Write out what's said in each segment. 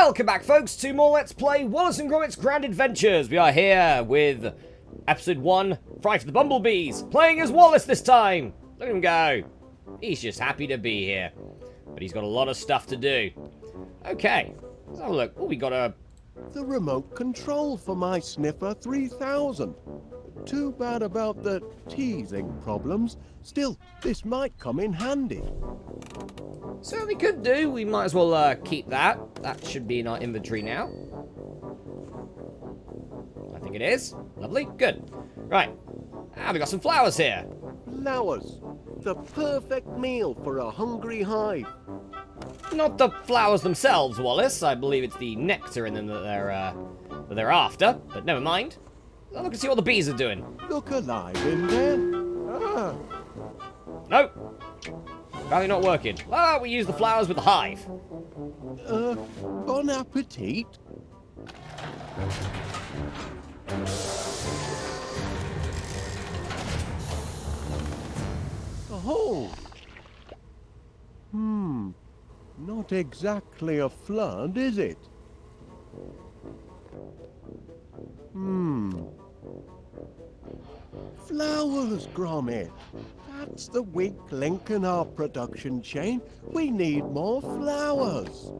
Welcome back, folks, to more Let's Play Wallace and Gromit's Grand Adventures. We are here with Episode 1, Fright of the Bumblebees, playing as Wallace this time. Look at him go. He's just happy to be here. But he's got a lot of stuff to do. Okay, let's have a look. Oh, we got a... The remote control for my Sniffer 3000. Too bad about the teething problems. Still, this might come in handy. Certainly could do. We might as well keep that. That should be in our inventory now. I think it is. Lovely. Good. Right. We got some flowers here. Flowers. The perfect meal for a hungry hive. Not the flowers themselves, Wallace. I believe it's the nectar in them that they're after. But never mind. Let's look and see what the bees are doing. Look alive in there. Ah. Nope. Apparently not working. Ah, we use the flowers with the hive. Bon appetit. Oh. Not exactly a flood, is it? Flowers, Gromit. That's the weak link in our production chain. We need more flowers.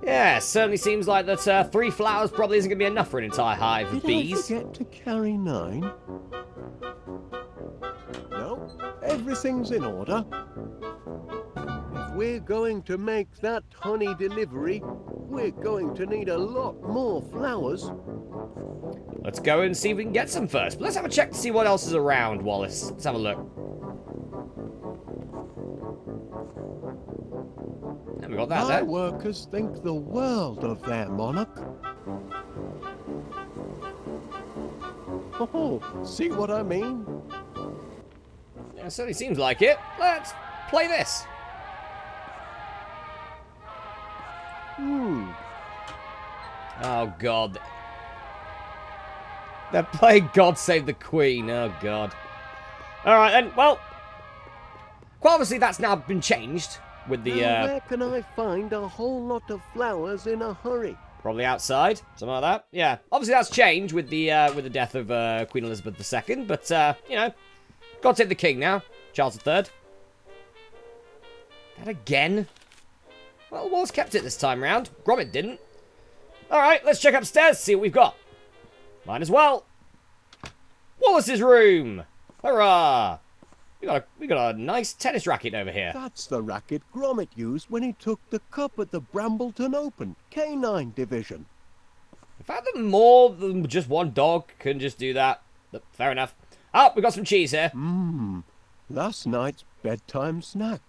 Yeah, certainly seems like that 3 flowers probably isn't going to be enough for an entire hive of bees. Did I forget to carry 9? No, everything's in order. If we're going to make that honey delivery, we're going to need a lot more flowers. Let's go and see if we can get some first. But let's have a check to see what else is around, Wallace. Let's have a look. And we got that there. My workers think the world of their monarch. Oh, see what I mean? Yeah, it certainly seems like it. Let's play this. Oh, God. They're playing God Save the Queen. Oh, God. Alright, then. Well, quite obviously that's now been changed with the... Now, where can I find a whole lot of flowers in a hurry? Probably outside. Something like that. Yeah. Obviously that's changed with the death of Queen Elizabeth II. But, you know, God Save the King now. Charles III. That again? Well, Wallace kept it this time round. Gromit didn't. Alright, let's check upstairs, see what we've got. Might as well. Wallace's room. Hurrah! We got a nice tennis racket over here. That's the racket Gromit used when he took the cup at the Brambleton Open, Canine Division. In fact, that more than just one dog can just do that. But fair enough. Oh, we got some cheese here. Last night's bedtime snack.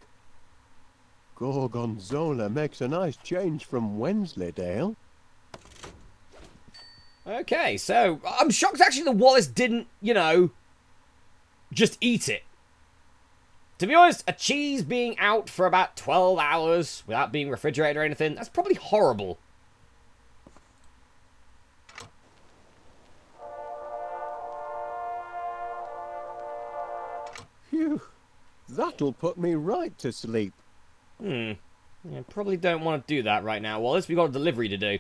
Gorgonzola makes a nice change from Wensleydale. Okay, so I'm shocked actually that Wallace didn't, you know, just eat it. To be honest, a cheese being out for about 12 hours without being refrigerated or anything, that's probably horrible. Phew, that'll put me right to sleep. Yeah, probably don't want to do that right now, Wallace. We've got a delivery to do.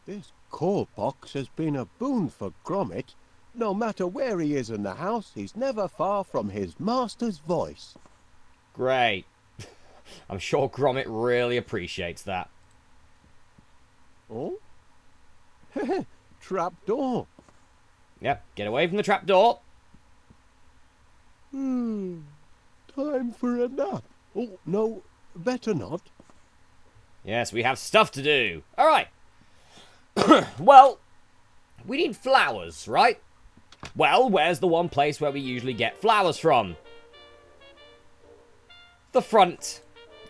This call box has been a boon for Gromit. No matter where he is in the house, he's never far from his master's voice. Great. I'm sure Gromit really appreciates that. Oh? Trapdoor. Yep, get away from the trapdoor. Time for a nap. Oh, no, better not. Yes, we have stuff to do. All right. Well, we need flowers, right? Well, where's the one place where we usually get flowers from? The front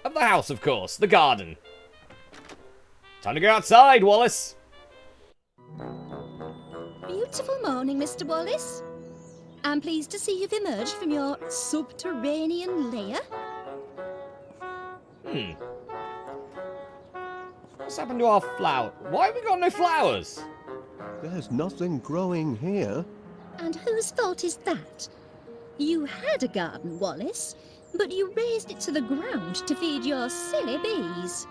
of the house, of course. The garden. Time to go outside, Wallace. Beautiful morning, Mr. Wallace. I'm pleased to see you've emerged from your subterranean lair. What's happened to our flower? Why have we got no flowers? There's nothing growing here. And whose fault is that? You had a garden, Wallace. but you raised it to the ground to feed your silly bees.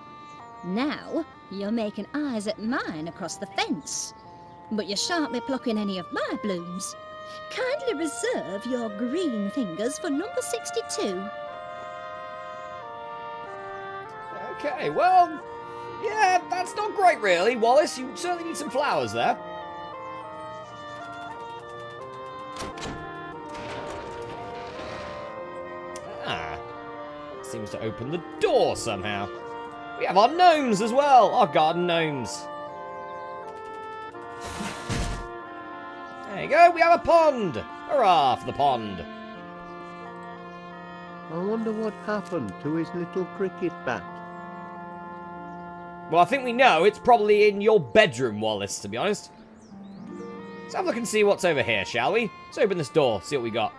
Now you're making eyes at mine across the fence, but you shan't be plucking any of my blooms. Kindly reserve your green fingers for number 62. Okay, well, yeah, that's not great really, Wallace. You certainly need some flowers there. Ah, seems to open the door somehow. We have our gnomes as well, our garden gnomes. There you go, we have a pond. Hurrah for the pond. I wonder what happened to his little cricket bat. Well, I think we know it's probably in your bedroom, Wallace, to be honest. Let's have a look and see what's over here, shall we? Let's open this door, see what we got.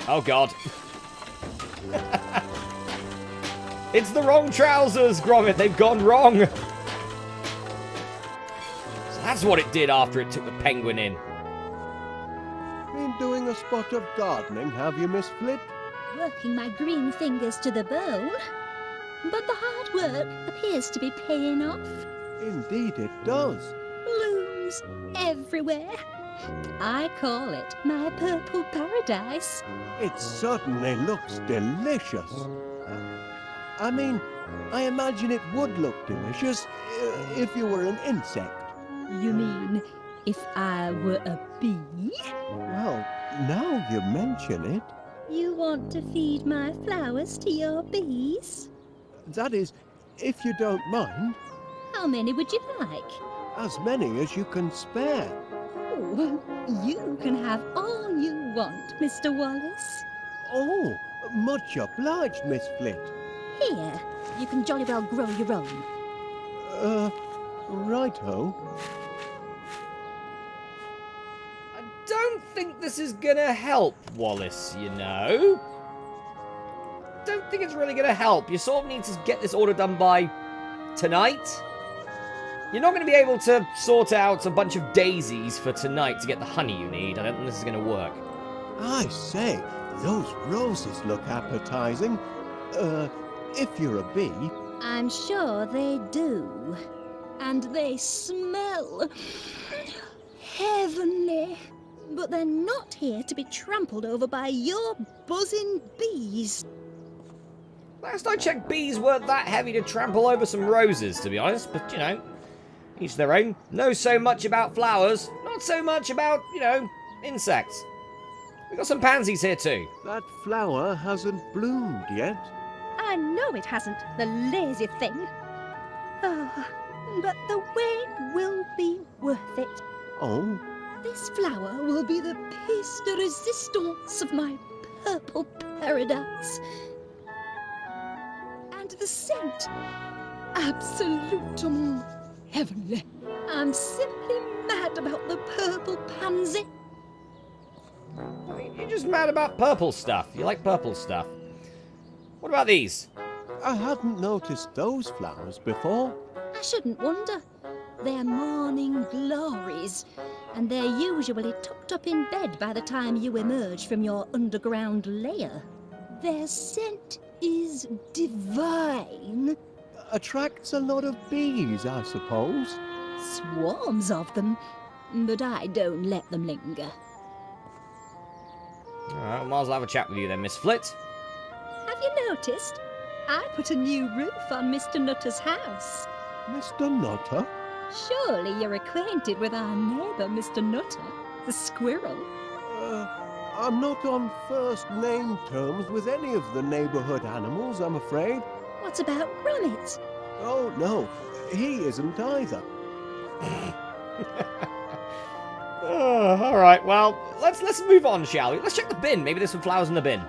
Oh, God. It's the wrong trousers, Gromit. They've gone wrong. So that's what it did after it took the penguin in. Been doing a spot of gardening, have you, Miss Flit? Working my green fingers to the bone, but the hard work appears to be paying off. Indeed it does. Blooms everywhere. I call it my purple paradise. It certainly looks delicious. I mean, I imagine it would look delicious if you were an insect. You mean if I were a bee? Well, now you mention it. You want to feed my flowers to your bees? That is, if you don't mind, How many would you like? as many as you can spare. Oh, you can have all you want, Mr. Wallace. Oh, much obliged, Miss Flit. Here, you can jolly well grow your own. Righto. I don't think this is gonna help, Wallace, you know. Don't think it's really gonna help. You sort of need to get this order done by tonight. You're not going to be able to sort out a bunch of daisies for tonight to get the honey you need. I don't think this is going to work. I say, those roses look appetizing. If you're a bee. I'm sure they do. And they smell heavenly. But they're not here to be trampled over by your buzzing bees. Last I checked, bees weren't that heavy to trample over some roses, to be honest. But, you know, each their own. Know so much about flowers, not so much about, you know, insects. We've got some pansies here too. That flower hasn't bloomed yet. I know it hasn't, the lazy thing. Oh, but the wait will be worth it. Oh, This flower will be the piece de resistance of my purple paradise. And the scent, absolutum heavenly. I'm simply mad about the purple pansy. I mean, you're just mad about purple stuff. You like purple stuff. What about these? I hadn't noticed those flowers before. I shouldn't wonder. They're morning glories, and they're usually tucked up in bed by the time you emerge from your underground lair. Their scent is divine. Attracts a lot of bees, I suppose. Swarms of them, but I don't let them linger. Alright, might as well have a chat with you then, Miss Flit. Have you noticed? I put a new roof on Mr. Nutter's house. Mr. Nutter? Surely you're acquainted with our neighbour, Mr. Nutter, the squirrel. I'm not on first name terms with any of the neighborhood animals, I'm afraid. What about Gromit? Oh, no, he isn't either. Alright, well, let's move on, shall we? Let's check the bin. Maybe there's some flowers in the bin.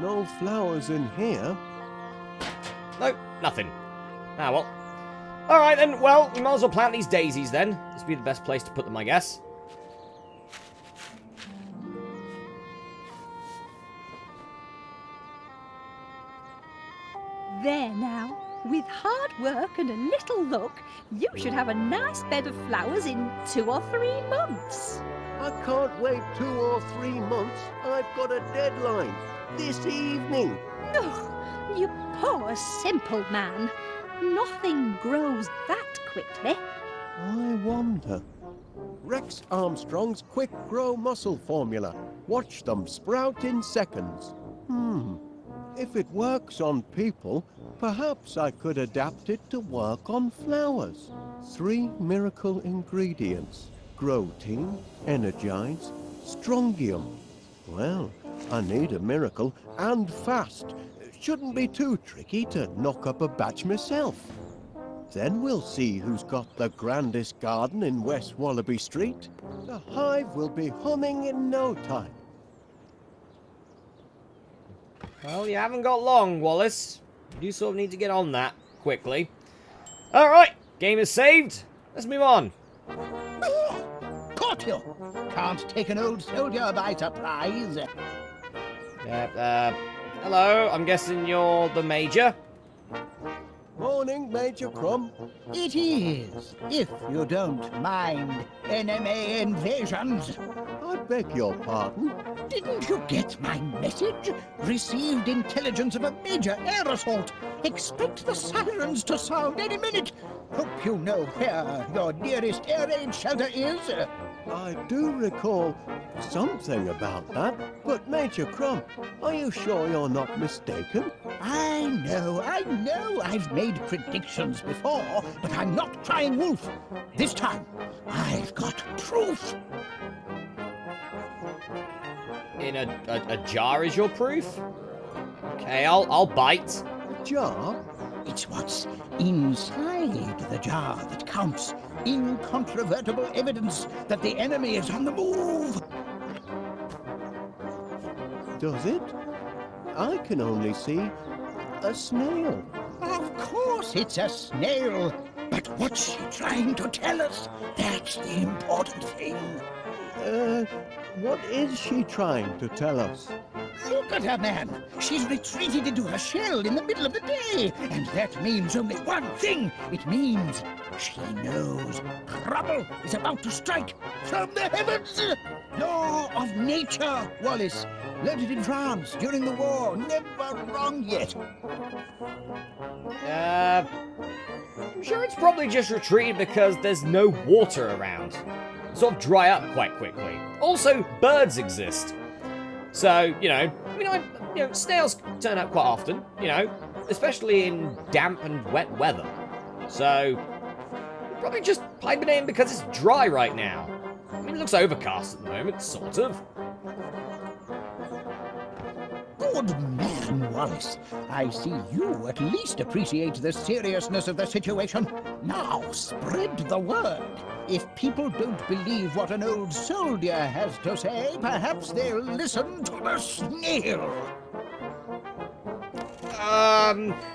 No flowers in here. Nope, nothing. Ah, well. Alright then, well, we might as well plant these daisies then. This would be the best place to put them, I guess. There now. With hard work and a little luck, you should have a nice bed of flowers in 2 or 3 months. I can't wait 2 or 3 months. I've got a deadline. This evening. Oh, you poor, simple man. Nothing grows that quickly. I wonder. Rex Armstrong's quick grow muscle formula. Watch them sprout in seconds. If it works on people, perhaps I could adapt it to work on flowers. 3 miracle ingredients. Grotein, Energize, Strongium. Well, I need a miracle, and fast. Shouldn't be too tricky to knock up a batch myself. Then we'll see who's got the grandest garden in West Wallaby Street. The hive will be humming in no time. Well, you haven't got long, Wallace. You sort of need to get on that quickly. Alright, game is saved. Let's move on. Caught you! Can't take an old soldier by surprise. Hello, I'm guessing you're the Major? Morning, Major Crumb. It is, if you don't mind enemy invasions. I beg your pardon. Didn't you get my message? Received intelligence of a major air assault. Expect the sirens to sound any minute. Hope you know where your nearest air raid shelter is. I do recall something about that, but Major Crumb, are you sure you're not mistaken? I know. I've made predictions before, but I'm not crying wolf. This time, I've got proof. In a jar is your proof? Okay, I'll bite. A jar? It's what's inside the jar that counts. Incontrovertible evidence that the enemy is on the move. Does it? I can only see a snail. Of course it's a snail. But what's she trying to tell us? That's the important thing. What is she trying to tell us? Look at her, man. She's retreated into her shell in the middle of the day. And that means only one thing. It means she knows trouble is about to strike from the heavens. Law of nature, Wallace. Learned it in France during the war. Never wrong yet. I'm sure it's probably just retreated because there's no water around. Sort of dry up quite quickly. Also, birds exist. So, snails turn up quite often, especially in damp and wet weather. So, probably just hibernating because it's dry right now. I mean, it looks overcast at the moment, sort of. Good man, Wallace. I see you at least appreciate the seriousness of the situation. Now, spread the word. If people don't believe what an old soldier has to say, perhaps they'll listen to the snail.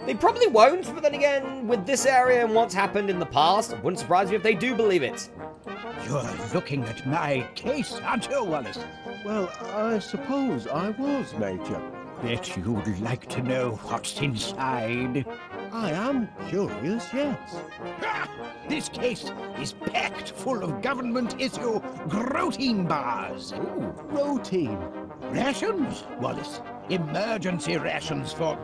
They probably won't, but then again, with this area and what's happened in the past, it wouldn't surprise me if they do believe it. You're looking at my case, aren't you, Wallace? Well, I suppose I was, Major. Bet you'd like to know what's inside. I am curious, yes. Ha! This case is packed full of government-issue Grotein bars. Ooh, routine. Rations, Wallace. Emergency rations for...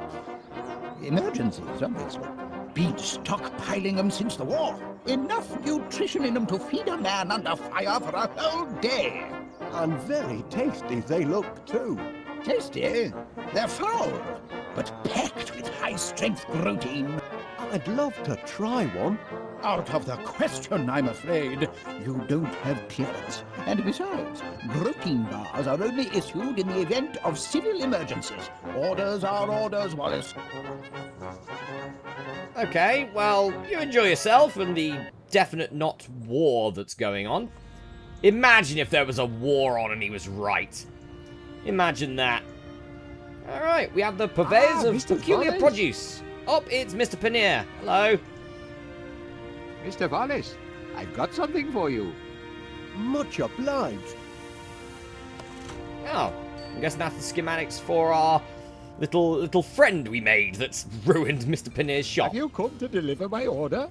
emergencies, obviously. Been stockpiling them since the war. Enough nutrition in them to feed a man under fire for a whole day. And very tasty they look, too. Tasty? They're foul, but packed with high-strength protein. I'd love to try one. Out of the question, I'm afraid. You don't have clearance. And besides, protein bars are only issued in the event of civil emergencies. Orders are orders, Wallace. Okay, well, you enjoy yourself and the definite not war that's going on. Imagine if there was a war on and he was right. Imagine that. Alright, we have the purveyors of Mr. peculiar Wallace. produce. Oh, it's Mr. Paneer. Hello. Mr. Wallace, I've got something for you. Much obliged. Oh, I'm guessing that's the schematics for our little friend we made that's ruined Mr. Paneer's shop. Have you come to deliver my order?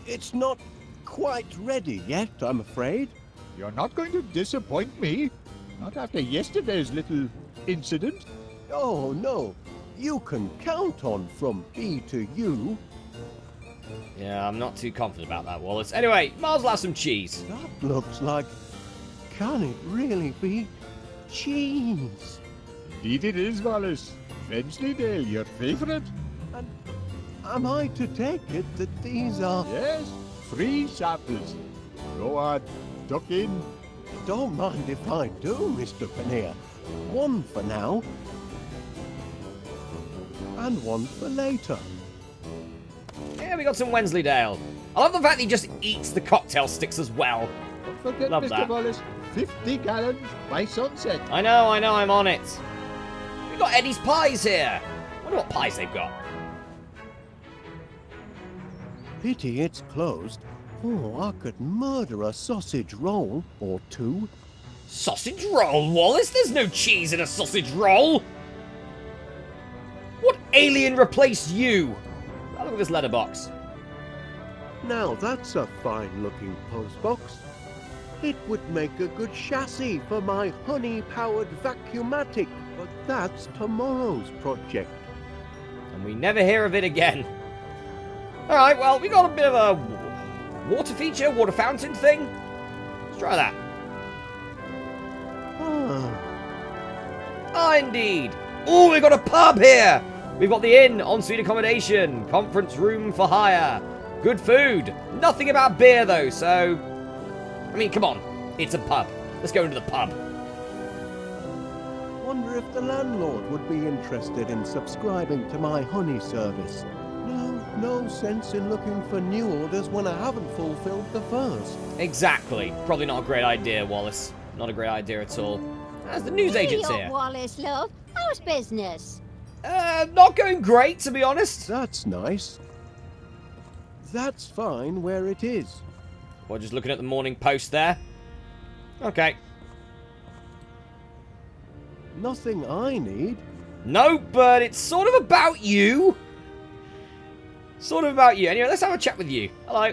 It's not quite ready yet, I'm afraid. You're not going to disappoint me. Not after yesterday's little incident. Oh, no. You can count on from B to U. Yeah, I'm not too confident about that, Wallace. Anyway, Miles will have some cheese. That looks like... Can it really be cheese? Indeed it is, Wallace. Wensleydale, your favourite? And am I to take it that these are... Yes, free samples. Go on, duck in. Don't mind if I do, Mr. Paneer. One for now. And one for later. Yeah, we got some Wensleydale. I love the fact that he just eats the cocktail sticks as well. Don't forget, Love Mr. that. Wallace, 50 gallons by sunset. I know, I'm on it. We've got Eddie's Pies here. Wonder what pies they've got. Pity it's closed. Oh, I could murder a sausage roll or two. Sausage roll, Wallace? There's no cheese in a sausage roll. What alien replaced you? Oh, look at this letterbox. Now that's a fine-looking postbox. It would make a good chassis for my honey-powered vacuumatic, but that's tomorrow's project. And we never hear of it again. Alright, well, we got a bit of a water feature, water fountain thing. Let's try that. Ah, indeed. Oh, we got a pub here. We've got the inn, ensuite accommodation, conference room for hire, good food. Nothing about beer, though, so... I mean, come on. It's a pub. Let's go into the pub. Wonder if the landlord would be interested in subscribing to my honey service. No sense in looking for new orders when I haven't fulfilled the first. Exactly. Probably not a great idea, Wallace. Not a great idea at all. As the news agent's Hey, here. Wallace, love. How's business? Not going great, to be honest. That's nice. That's fine where it is. Well, just looking at the Morning Post there. Okay. Nothing I need. No, but it's sort of about you. Sort of about you. Anyway, let's have a chat with you. Hello.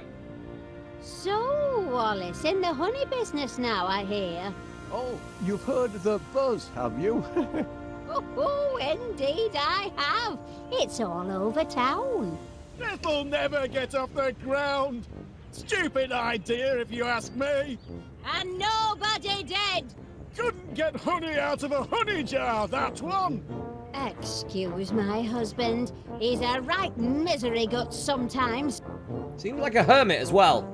So, Wallace, in the honey business now, I hear. Oh, you've heard the buzz, have you? Oh, indeed I have. It's all over town. This'll never get off the ground. Stupid idea, if you ask me. And nobody dead. Couldn't get honey out of a honey jar, that one. Excuse my husband. He's a right misery gut sometimes. Seems like a hermit as well.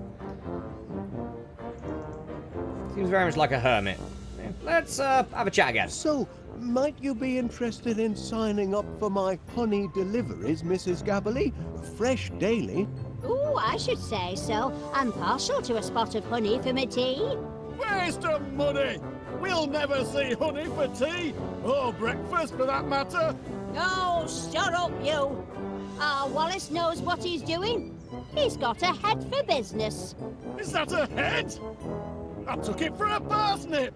Seems very much like a hermit. Yeah, let's have a chat again. So, might you be interested in signing up for my honey deliveries, Mrs. Gabberley? Fresh daily. Ooh, I should say so. I'm partial to a spot of honey for my tea. Waste of money. We'll never see honey for tea, or breakfast for that matter. Oh, shut up, you. Wallace knows what he's doing. He's got a head for business. Is that a head? I took it for a parsnip.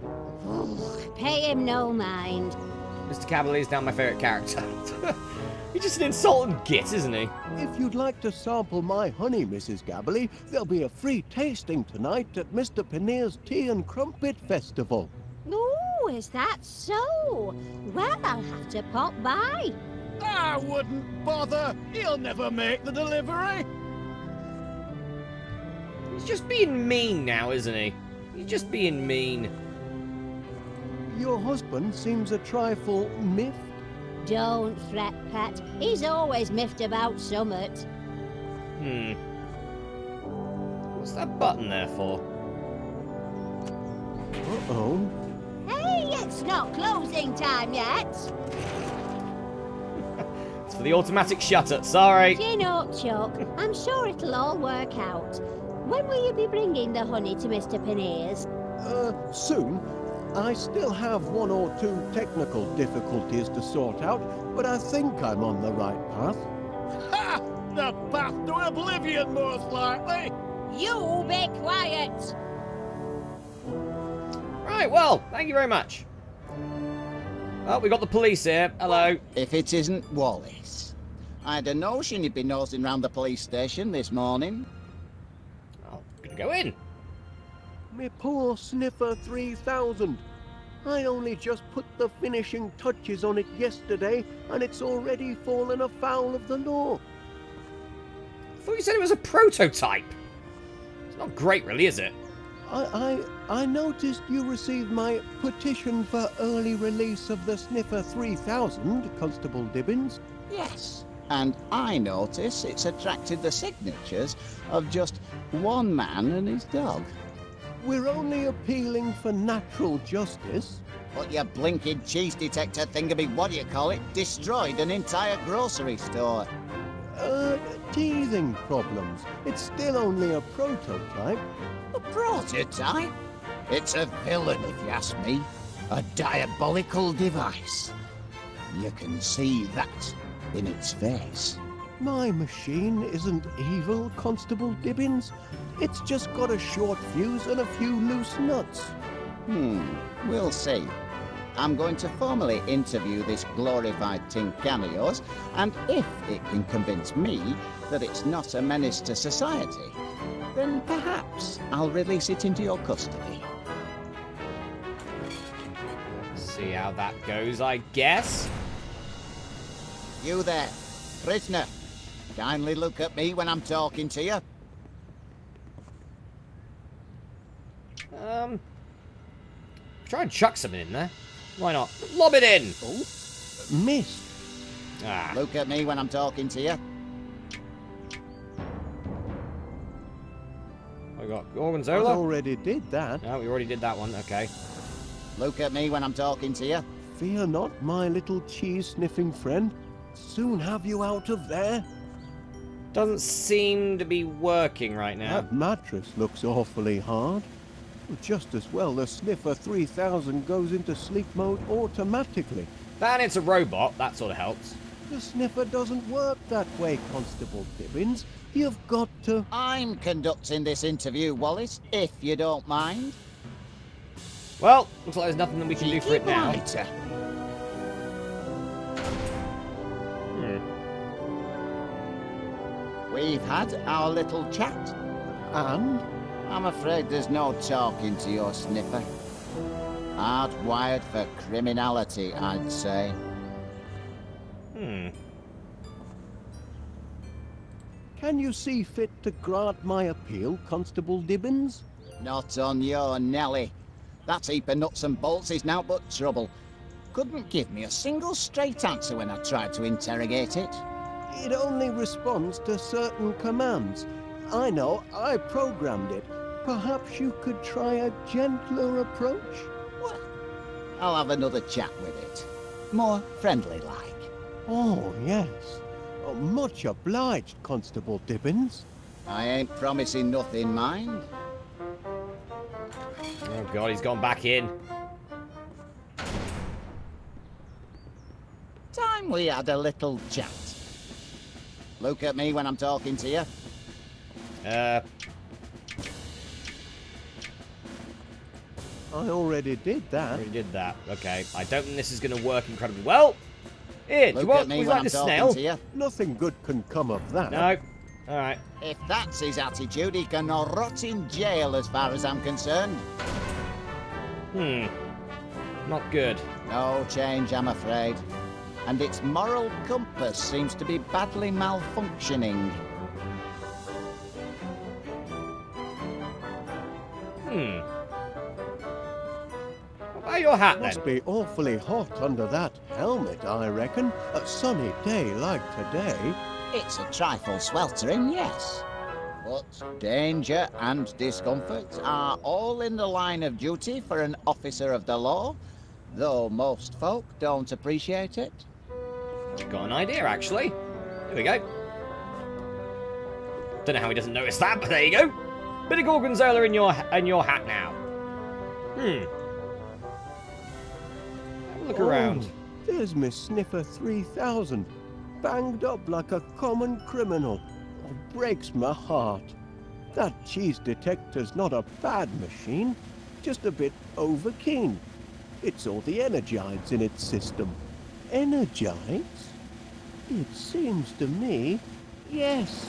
Pay him no mind. Mr. Cavalier is now my favourite character. He's just an insulting git, isn't he? If you'd like to sample my honey, Mrs. Gabberley, there'll be a free tasting tonight at Mr. Paneer's Tea and Crumpet Festival. Ooh, is that so? Well, I'll have to pop by. I wouldn't bother. He'll never make the delivery. He's just being mean now, isn't he? He's just being mean. Your husband seems a trifle miffed. Don't fret, Pat. He's always miffed about summit. What's that button there for? Uh-oh. Hey, it's not closing time yet. It's for the automatic shutter, sorry. Chin up, Chuck. I'm sure it'll all work out. When will you be bringing the honey to Mr. Paneer's? Soon. I still have one or two technical difficulties to sort out, but I think I'm on the right path. Ha! The path to oblivion, most likely. You be quiet. Right, well, thank you very much. Oh, we got the police here. Hello. If it isn't Wallace. I had a notion he'd be nosing round the police station this morning. Oh, gonna go in. Me poor Sniffer 3000. I only just put the finishing touches on it yesterday, and it's already fallen afoul of the law. I thought you said it was a prototype. It's not great, really, is it? I noticed you received my petition for early release of the Sniffer 3000, Constable Dibbins. Yes. And I notice it's attracted the signatures of just one man and his dog. We're only appealing for natural justice. But your blinking cheese detector thingamy, what do you call it, destroyed an entire grocery store. Teething problems. It's still only a prototype. A prototype? It's a villain, if you ask me. A diabolical device. You can see that in its face. My machine isn't evil, Constable Dibbins. It's just got a short fuse and a few loose nuts. We'll see. I'm going to formally interview this glorified Tincanio's, and if it can convince me that it's not a menace to society, then perhaps I'll release it into your custody. See how that goes, I guess. You there, prisoner. Kindly look at me when I'm talking to you. Try and chuck something in there. Why not? Lob it in! Oh, missed. Ah. Look at me when I'm talking to you. We got I Gorgonzola? already did that. No, we already did that one. Okay. Look at me when I'm talking to you. Fear not, my little cheese-sniffing friend. Soon have you out of there. Doesn't seem to be working right now. That mattress looks awfully hard. Just as well the Sniffer 3000 goes into sleep mode automatically. And it's a robot. That sort of helps. The Sniffer doesn't work that way, Constable Dibbins. You've got to... I'm conducting this interview, Wallace, if you don't mind. Well, looks like there's nothing that we can do for it now. Writer. We've had our little chat. And? I'm afraid there's no talking to your Sniffer. Hardwired for criminality, I'd say. Can you see fit to grant my appeal, Constable Dibbins? Not on your Nelly. That heap of nuts and bolts is now but trouble. Couldn't give me a single straight answer when I tried to interrogate it. It only responds to certain commands. I know, I programmed it. Perhaps you could try a gentler approach? Well, I'll have another chat with it. More friendly-like. Oh, yes. Oh, much obliged, Constable Dibbins. I ain't promising nothing, mind. Oh god, he's gone back in. Time we had a little chat. Look at me when I'm talking to you. I already did that. Already did that. Okay. I don't think this is going to work incredibly well. Here, do you Look want? at me Would you when like I'm a talking snail? to you. Nothing good can come of that. No. All right. If that's his attitude, he can rot in jail as far as I'm concerned. Not good. No change, I'm afraid. And its moral compass seems to be badly malfunctioning. What about your hat, then? Must be awfully hot under that helmet, I reckon. A sunny day like today. It's a trifle sweltering, yes. But danger and discomfort are all in the line of duty for an officer of the law, though most folk don't appreciate it. Got an idea, actually. There we go. Don't know how he doesn't notice that, but there you go. Bit of Gorgonzola in your hat now. Have a look around. There's Miss Sniffer 3000, banged up like a common criminal. Oh, breaks my heart. That cheese detector's not a bad machine, just a bit overkeen. It's all the energides in its system. Energides? It seems to me, yes.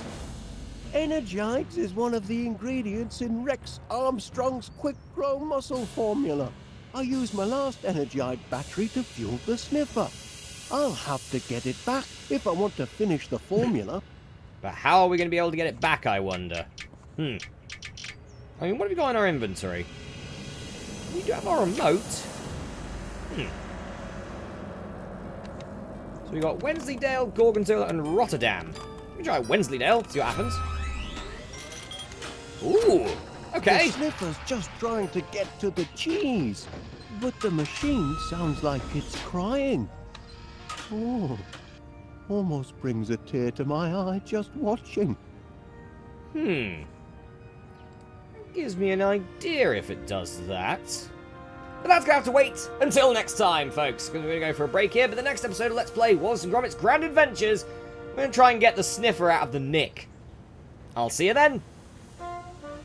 Energites is one of the ingredients in Rex Armstrong's quick grow muscle formula. I used my last Energite battery to fuel the sniffer. I'll have to get it back if I want to finish the formula. But how are we going to be able to get it back, I wonder? I mean, what have we got in our inventory? We do have our remote. So we got Wensleydale, Gorgonzola, and Rotterdam. Let me try Wensleydale, see what happens. Ooh, okay. The sniffer's just trying to get to the cheese, but the machine sounds like it's crying. Oh, almost brings a tear to my eye just watching. Gives me an idea if it does that. But that's going to have to wait until next time, folks, because we're going to go for a break here. But the next episode of Let's Play Wallace and Gromit's Grand Adventures, we're going to try and get the sniffer out of the nick. I'll see you then.